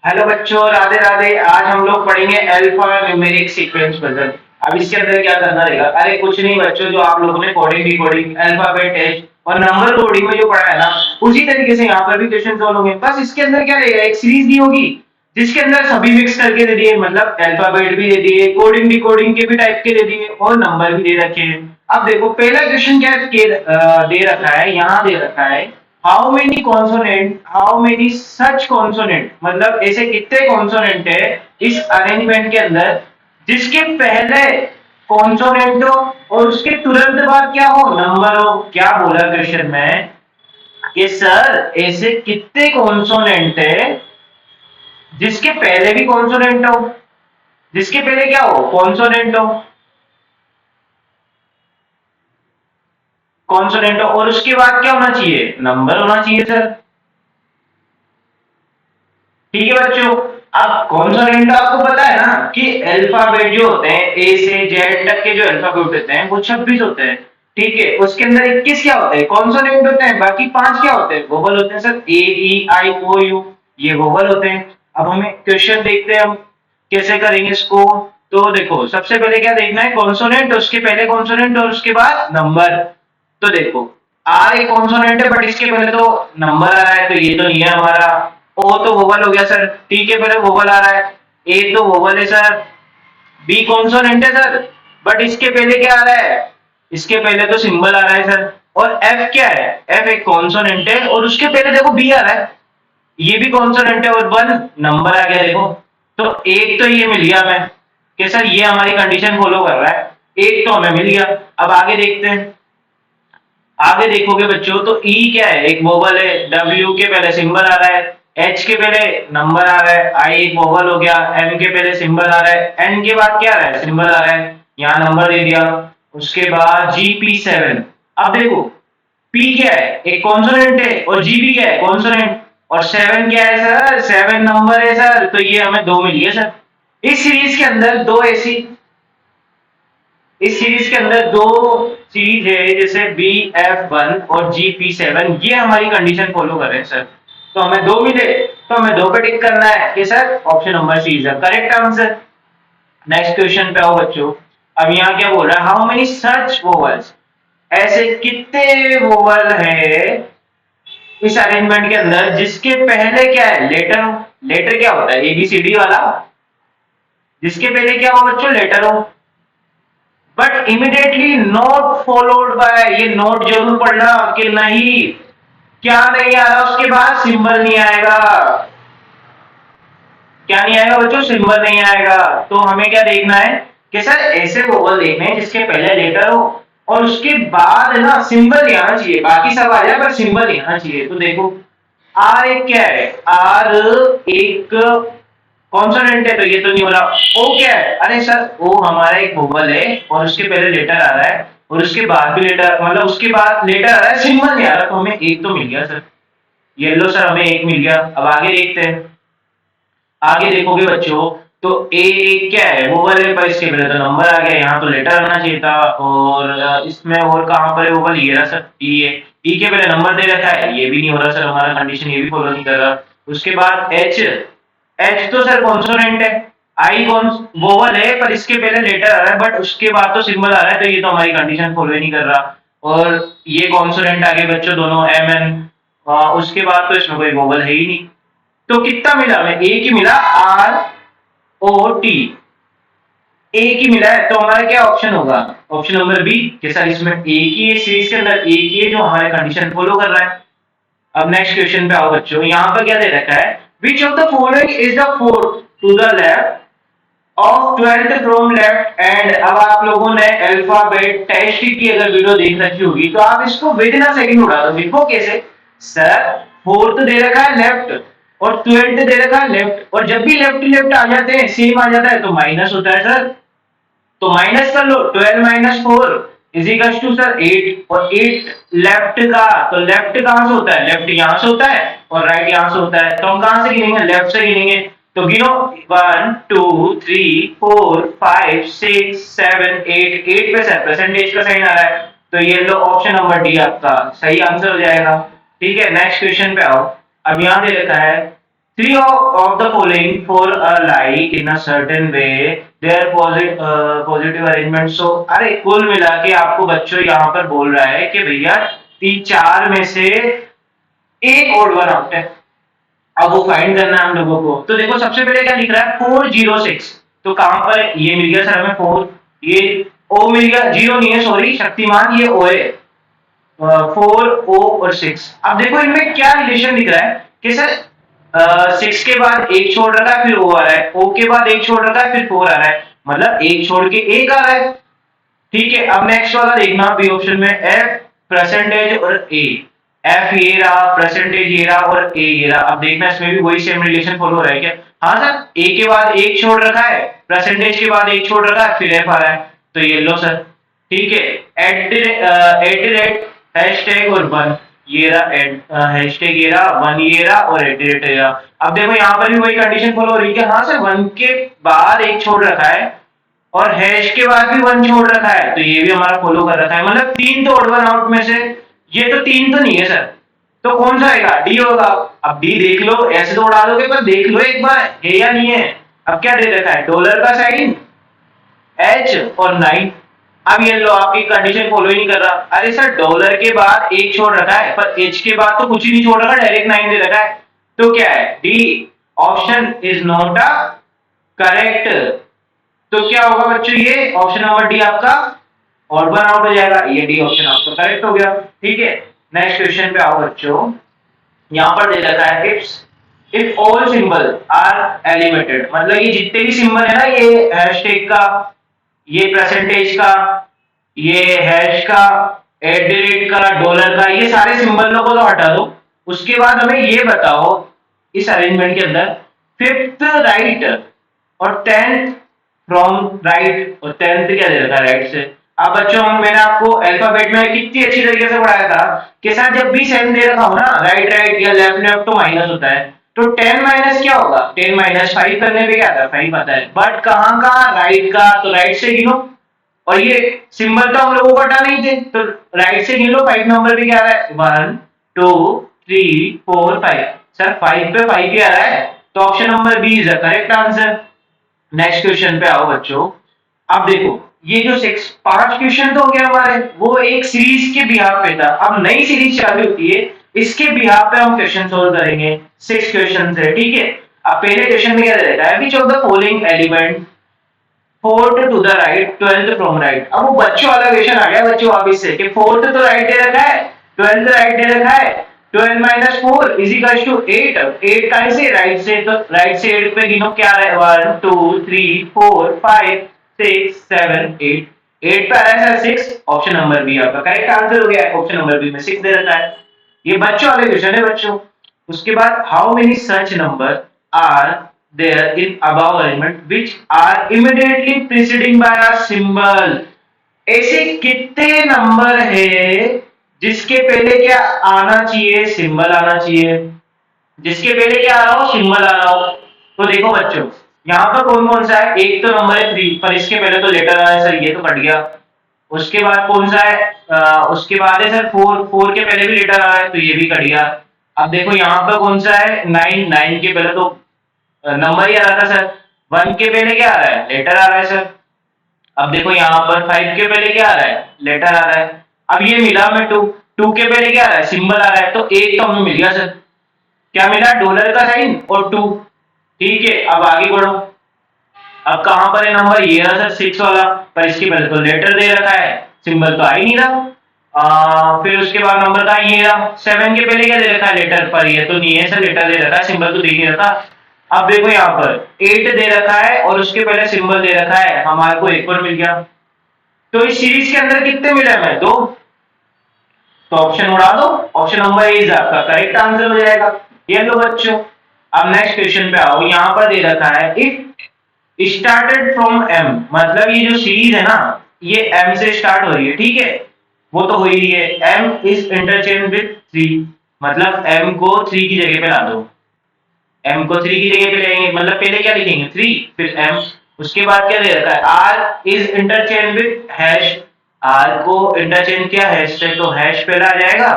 Hello बच्चों, राधे राधे। आज हम लोग पढ़ेंगे अल्फा न्यूमेरिक सीक्वेंस पजल। अब इसके अंदर क्या करना रहेगा? अरे कुछ नहीं बच्चों, जो आप लोगों ने कोडिंग डिकोडिंग अल्फाबेट टेस्ट और नंबर कोडिंग में जो पढ़ा है ना, उसी तरीके से यहाँ पर भी क्वेश्चन सॉल्व होंगे। बस इसके अंदर क्या रहेगा, एक सीरीज दी होगी जिसके अंदर सभी मिक्स करके दे दिए, मतलब अल्फाबेट भी दे दिए, कोडिंग डिकोडिंग के भी टाइप के दे दिए और नंबर भी दे रखे हैं। अब देखो पहला क्वेश्चन क्या दे रखा है, यहाँ दे रखा है हाउ मेनी सच कॉन्सोनेंट, मतलब ऐसे कितने कॉन्सोनेंट है इस अरेंजमेंट के अंदर जिसके पहले कॉन्सोनेंट हो और उसके तुरंत बाद क्या हो, नंबर हो। क्या बोला क्वेश्चन में कि सर ऐसे कितने कॉन्सोनेंट है जिसके पहले भी कॉन्सोनेंट हो, जिसके पहले क्या हो, कॉन्सोनेंट हो, कॉन्सोनेंट हो और उसके बाद क्या होना चाहिए, नंबर होना चाहिए सर। ठीक है बच्चों। अब कॉन्सोनेंट आपको पता है ना कि अल्फाबेट जो होते हैं ए से जेड तक के जो अल्फाबेट होते हैं वो 26 होते हैं। ठीक है, उसके अंदर 21 क्या होते हैं, कॉन्सोनेंट होते हैं, बाकी 5 क्या होते हैं, वोवल होते हैं sir. A E I O U, ये वोवल होते हैं। अब हमें क्वेश्चन देखते हैं हम कैसे करेंगे इसको। तो देखो सबसे पहले क्या देखना है, कॉन्सोनेंट, उसके पहले कॉन्सोनेंट और उसके बाद नंबर। तो देखो आर एक कॉन्सोनेंट है बट इसके पहले तो नंबर आ रहा है, तो ये तो नहीं है हमारा। ओ तो वोवल हो गया सर, टी के पहले वोवल आ रहा है, ए तो वोवल है सर। बी कॉन्सोनेंट है सर बट इसके पहले क्या आ रहा है, इसके पहले तो सिंबल आ रहा है सर। और एफ क्या है, एफ एक कॉन्सोनेंट है और उसके पहले देखो बी आ रहा है, ये भी कॉन्सोनेंट है और वन नंबर आ गया देखो। तो एक तो ये मिल गया हमें कि सर ये हमारी कंडीशन फॉलो कर रहा है, एक तो हमें मिल गया। अब आगे देखते हैं। आगे देखोगे बच्चों तो ई क्या है, एक वोवल है, डब्ल्यू के पहले सिंबल आ रहा है, एच के पहले नंबर आ रहा है, आई एक वोवल हो गया, एम के पहले सिंबल आ रहा है, एन के बाद क्या आ रहा है, सिंबल आ रहा है, यहाँ नंबर दे दिया। उसके बाद जी पी सेवन। अब देखो पी क्या है, एक कॉन्सोनेंट है और जी भी क्या है, कॉन्सोनेंट। और सेवन क्या है सर, सेवन नंबर है सर, तो ये हमें दो मिल गया सर। इस सीरीज के अंदर दो ऐसी, इस सीरीज के अंदर दो सीरीज है जैसे बी एफ वन और जी पी सेवन, ये हमारी कंडीशन फॉलो कर रहे हैं सर। तो हमें दो मिले, तो हमें दो पे टिक करना है कि sir option number C is the correct answer. Next question पे आओ बच्चों। अब यहाँ क्या बोल रहा है, हाउ मेनी सच वोवल्स, ऐसे कितने वोवल है इस अरेंजमेंट के अंदर जिसके पहले क्या है, लेटर हो। लेटर क्या होता है, एबीसीडी वाला, जिसके पहले क्या हो बच्चों, लेटर हो। But immediately note followed by, ये नोट जरूर पढ़ना कि नहीं, क्या नहीं आ रहा उसके बाद, सिंबल नहीं आएगा। क्या नहीं आएगा बच्चों, सिंबल नहीं आएगा। तो हमें क्या देखना है कि सर ऐसे वोवल देखने हैं जिसके पहले लेटर हो और उसके बाद ना सिंबल नहीं आना चाहिए, बाकी सब आ जाए पर सिंबल नहीं आना चाहिए। तो देखो आर एक क्या है, आर एक कॉन्सोनेंट है तो ये तो नहीं हो रहा। ओ क्या है, अरे सर ओ हमारा एक वोवल है और उसके पहले लेटर आ रहा है और उसके बाद भी लेटर, मतलब उसके बाद लेटर आ रहा है, सिंबल नहीं आ रहा, तो हमें एक तो मिल गया सर। येलो सर हमें एक मिल गया। अब आगे देखते हैं। आगे देखोगे बच्चों तो ए क्या है, वोवल है पर इसके पहले तो नंबर आ गया, यहाँ तो लेटर आना चाहिए था। और इसमें और कहाँ पर है वोवल, ये रहा सर, ई है। ई के पहले नंबर दे रखा है, ये भी नहीं हो रहा सर हमारा, कंडीशन ये भी फॉलो नहीं कर रहा। उसके बाद एच, एच तो सर कॉन्सोनेंट है। आई कौन, वोवल है पर इसके पहले लेटर आ रहा है बट उसके बाद तो सिंबल आ रहा है, तो ये तो हमारी कंडीशन फॉलो ही नहीं कर रहा। और ये कॉन्सोनेंट आ गए बच्चों दोनों, एम एन। उसके बाद तो इसमें कोई वोवल है ही नहीं। तो कितना मिला हमें, एक ही मिला, आर ओ टी, एक ही मिला है। तो हमारा क्या ऑप्शन होगा, ऑप्शन नंबर बी कि सर इसमें एक ही है, सीरीज के अंदर एक ही है जो हमारे कंडीशन फॉलो कर रहा है। अब नेक्स्ट क्वेश्चन पे आओ बच्चों। यहाँ पर क्या दे रखा है, which of the following is the fourth to the left of 12th from left end. अब आप लोगों ने अल्फाबेट टेस्ट की अगर वीडियो देख रखी होगी तो आप इसको विद इन अ सेकंड उड़ा दो। देखो कैसे, सर फोर्थ दे रखा है लेफ्ट और 12th दे रखा है लेफ्ट, और जब भी लेफ्ट लेफ्ट आ जाते हैं सेम आ जाता है तो माइनस होता है सर। तो माइनस कर लो, 12 minus 4 is equal to sir 8, और 8 लेफ्ट का, तो लेफ्ट कहां से होता है, लेफ्ट यहां से होता है और राइट यहां से होता है, तो हम कहां से गिनेंगे, लेफ्ट से गिनेंगे। तो गिनो 1 2 3 4 5 6 7 8, 8 पे सर परसेंटेज का साइन आ रहा है, तो ये लो ऑप्शन नंबर डी आपका सही आंसर हो जाएगा। ठीक है, नेक्स्ट क्वेश्चन पे आओ। अब यहां दे रखा है Three of the following for a like in a certain way, their positive arrangement. So अरे कुल मिला के आपको बच्चों यहाँ पर बोल रहा है कि भैया तीन चार में से एक ओड वन आउट है। अब वो फाइंड करना है हम लोगों को। तो देखो सबसे पहले क्या लिख रहा है 406। तो कहां पर ये मिल गया सर हमें 4, ये ओ मिल गया, जीरो नहीं है सॉरी शक्तिमान, ये ओ है 4 ओ और 6। अब देखो इनमें क्या रिलेशन दिख रहा है कि सर 6 के बाद एक छोड़ रखा है फिर ओ आ रहा है, ओ के बाद एक छोड़ रखा है फिर 4 आ रहा है, मतलब एक छोड़ के एक आ रहा है। ठीक है, अब नेक्स्ट वाला देखना बी ऑप्शन में एफ परसेंटेज और ए। एफ ये रहा, परसेंटेज ये रहा और ए ये रहा। अब देखना इसमें भी वही सेम रिलेशन फॉलो हो रहा है क्या? हाँ सर, ए के बाद एक छोड़ रखा है, परसेंटेज के बाद एक छोड़ रखा है, फिर एफ आ रहा है, तो ये लो सर। ठीक है, एट हैशटैग और वन ये रहा, हैशटैग ये रहा, वन ये रहा और एट ये रहा। अब देखो यहाँ पर भी वही कंडीशन फॉलो हो रही है। हाँ सर, वन के बाद एक छोड़ रखा है और हैश के बाद भी वन छोड़ रखा है, तो ये भी हमारा फॉलो कर रखा है। मतलब तीन तो ऑड वन आउट में से ये तो तीन तो नहीं है सर, तो कौन सा आएगा? डी होगा। अब डी देख लो, ऐसे तो उड़ा दोगे पर देख लो एक बार है या नहीं है। अब क्या दे रखा है? डॉलर का साइन, एच और 9। अब ये लो आपकी कंडीशन फॉलो ही नहीं कर रहा। अरे सर डॉलर के बाद एक छोड़ रखा है पर एच के बाद तो कुछ ही नहीं छोड़ रखा, डायरेक्ट 9 दे रखा है, तो क्या है? D option is not a correct. तो क्या होगा बच्चों? ये ऑप्शन नंबर डी आपका और वन आउट हो जाएगा, ये डी ऑप्शन आपका करेक्ट हो गया। ठीक है, नेक्स्ट क्वेश्चन पे आओ बच्चों। यहाँ पर दे रखा है इफ ऑल सिंबल आर एलिमेटेड, मतलब ये जितने भी सिंबल है ना, ये हैशटैग का, ये परसेंटेज का, ये हैश का, एट द रेट का, डॉलर का, ये सारे सिंबलों को तो हटा दो। उसके बाद हमें ये बताओ इस अरेंजमेंट के अंदर फिफ्थ राइट और 10th फ्रॉम राइट, और 10th क्या दे रखा है? राइट से। अब बच्चों मैंने आपको अल्फाबेट में कितनी अच्छी तरीके से पढ़ाया था कि सर जब भी सेम दे रखा हो ना, राइट राइट या लेफ्ट लेफ्ट, तो माइनस होता है। तो 10 माइनस क्या होगा? 10 माइनस 5 करने पे क्या आता है? 5 आता है। बट कहाँ का? राइट का, तो राइट से गिनो। और ये सिंबल तो हम लोगों को हटा नहीं थे, तो राइट से गिन लो। 5 नंबर पे क्या आ रहा है? 1 2 3 4 5। सर 5 पे 5 ही आ रहा है, तो option number B is the correct answer. Next question पे आओ बच्चों। अब देखो ये जो 5 क्वेश्चन तो हो गया हमारे, वो एक सीरीज के बिहाफ पे था। अब नई सीरीज चालू होती है, इसके बिहाफ पे हम क्वेश्चन सोल्व करेंगे। 6 क्वेश्चन है, ठीक है। अब पहले क्वेश्चन में क्या रहता है? Which of the following element 4th to the right 12th from right. अब वो बच्चों वाला क्वेश्चन आ गया बच्चों वापिस से कि 4th तो राइट दे रखा है, 12th राइट दे रखा है, 12 माइनस 4 इज इक्वल टू 8। 8 कहां से? राइट से, तो राइट से 8 पे गिनो क्या है? 1 2 3 4 5 6 7 8। 8 पे आ रहा है सर 6, ऑप्शन नंबर बी आपका करेक्ट आंसर हो गया। ऑप्शन नंबर बी में 6 दे रखा है। ये बच्चों वाले क्वेश्चन है बच्चों। उसके बाद how many such number are there in above element which are immediately preceding by a symbol। ऐसे कितने नंबर है जिसके पहले क्या आना चाहिए? सिंबल आना चाहिए। जिसके पहले क्या आ रहा हो? सिंबल आ रहा हो। तो देखो बच्चों यहाँ पर कौन कौन सा है? एक तो नंबर है 3, पर इसके पहले तो लेटर आ रहा है सर, ये तो कट गया। उसके बाद कौन सा है? उसके बाद है सर 4, 4 के पहले भी लेटर आ रहा है, तो ये भी कट गया। अब देखो यहाँ पर कौन सा है? 9, 9 के पहले तो नंबर ही आ रहा था सर। 1 के पहले क्या आ रहा है? लेटर आ रहा है सर। अब देखो यहाँ पर 5 के पहले क्या आ रहा है? लेटर आ रहा है। अब ये मिला में 2, 2 के पहले क्या आ रहा है? सिंबल आ रहा है, तो एक तो हमें मिल गया सर। क्या मिला? डॉलर का साइन और 2। ठीक है, अब आगे बढ़ो। अब कहां पर है नंबर? ये रहा सर 6 वाला, पर इसके पहले तो लेटर दे रखा है, सिंबल तो आ ही नहीं रहा। फिर उसके बाद नंबर का ये रहा 7 के पहले क्या दे रखा है? लेटर, पर ये तो नहीं है सर, लेटर दे रखा है, सिंबल तो दे नहीं रखा। अब देखो यहाँ पर 8 दे रखा है और उसके पहले सिंबल दे रखा है, हमारे को एक और मिल गया। तो इस सीरीज के अंदर कितने मिले हमें? 2। तो ऑप्शन उड़ा दो, ऑप्शन नंबर ए इज आपका करेक्ट आंसर हो जाएगा। ये लो बच्चों। अब नेक्स्ट क्वेश्चन पे आओ। यहाँ पर दे रखा है इफ स्टार्टेड फ्रॉम एम, मतलब ये जो सीरीज है ना, ये एम से स्टार्ट हो रही है, ठीक है, वो तो हो ही रही है। एम इज इंटरचेंज विद 3, मतलब एम को 3 की जगह पे ला दो। एम को 3 की जगह पे लेंगे, मतलब पहले क्या लिखेंगे? 3 फिर एम। उसके बाद क्या दे रखा है? R is interchange with hash, R को इंटरचेंज किया हैश से, तो हैश पहले आ जाएगा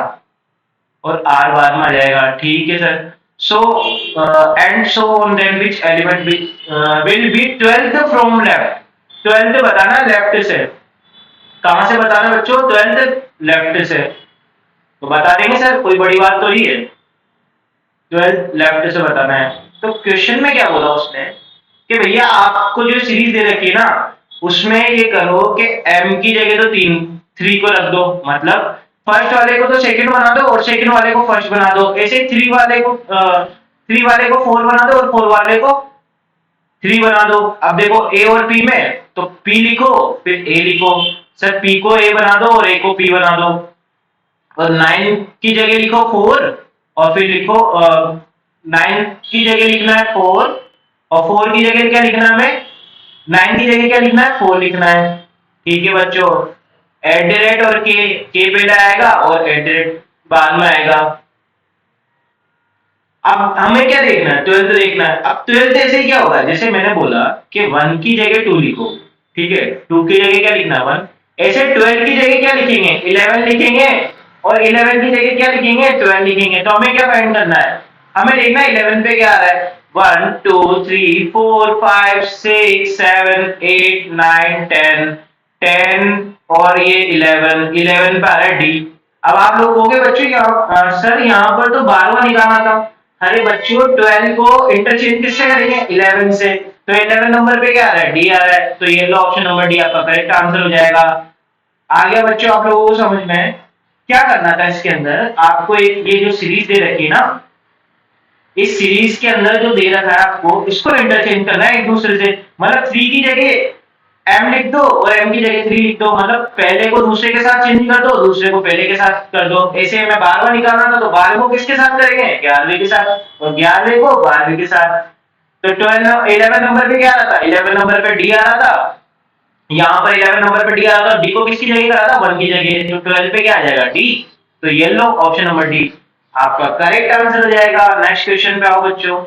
और आर बाद में आ जाएगा। ठीक है sir. So and so on, then which element will be 12th from left? 12th बताना लेफ्ट से, कहां से बताना बच्चों? 12th लेफ्ट से, तो बता देंगे सर, कोई बड़ी बात तो नहीं है। 12th लेफ्ट से बताना है। तो क्वेश्चन में क्या बोला उसने कि भैया आपको जो सीरीज दे रखी है ना, उसमें ये करो कि m की जगह तो 3 को रख दो, मतलब फर्स्ट वाले को तो सेकंड बना दो और सेकंड वाले को फर्स्ट बना दो, ऐसे 3 वाले को 4 बना दो और 4 वाले को 3 बना दो। अब देखो ए और पी में, तो पी लिखो फिर ए लिखो, सर पी को ए बना दो और ए को पी बना दो, और 9 की जगह लिखो 4, और फिर लिखो 9 की जगह लिखना है 4, और 4 की जगह क्या लिखना है हमें? 9 की जगह क्या लिखना है? 4 लिखना है। ठीक है बच्चों, एट द रेट और के पहले आएगा और एट द रेट बाद में आएगा। अब हमें क्या देखना है? 12th देखना है। अब 12th ऐसे क्या होगा, जैसे मैंने बोला कि 1 की जगह 2 लिखो, ठीक है, 2 की जगह क्या लिखना है? 1। ऐसे 12 की जगह क्या लिखेंगे? 11 लिखेंगे, और 11 की जगह क्या लिखेंगे? 12 लिखेंगे। तो हमें क्या फाइंड करना है? हमें देखना है 11 पे क्या आ रहा है। 1 2 3 4 5 6 7 8 9 10, 10 और ये 11, 11 पे आ रहा है डी। अब आप लोग कहोगे बच्चों सर यहाँ पर तो 12वां निकालना था। अरे बच्चों 12 को इंटरचेंज किससे करेंगे? 11 से। तो 11 नंबर पे क्या आ रहा है? डी आ रहा है, तो ये लो ऑप्शन नंबर डी आपका करेक्ट आंसर हो जाएगा। आ गया बच्चों आप लोगों को समझ में? क्या करना था इसके अंदर आपको? एक ये जो सीरीज दे रखी है ना, इस सीरीज के अंदर जो दे रखा है आपको, इसको इंटरचेंज करना है एक दूसरे से। मतलब 3 की जगह m लिख दो और m की जगह 3 लिख दो, मतलब पहले को दूसरे के साथ चेंज कर दो, दूसरे को पहले के साथ कर दो। ऐसे में 12वां निकालना था, तो 12 को किसके साथ करेंगे? 11वें के साथ, और 11वें को 12वें के साथ। तो 11 नंबर पे क्या आ रहा था? 11 नंबर पे डी आ रहा था, यहाँ पर 11 नंबर पे डी आ रहा था, डी को किसकी जगह करा था? 1 की जगह। तो 12 पे क्या आ जाएगा? डी। तो ये लो ऑप्शन नंबर डी आपका करेक्ट आंसर हो जाएगा। नेक्स्ट क्वेश्चन पे आओ बच्चों।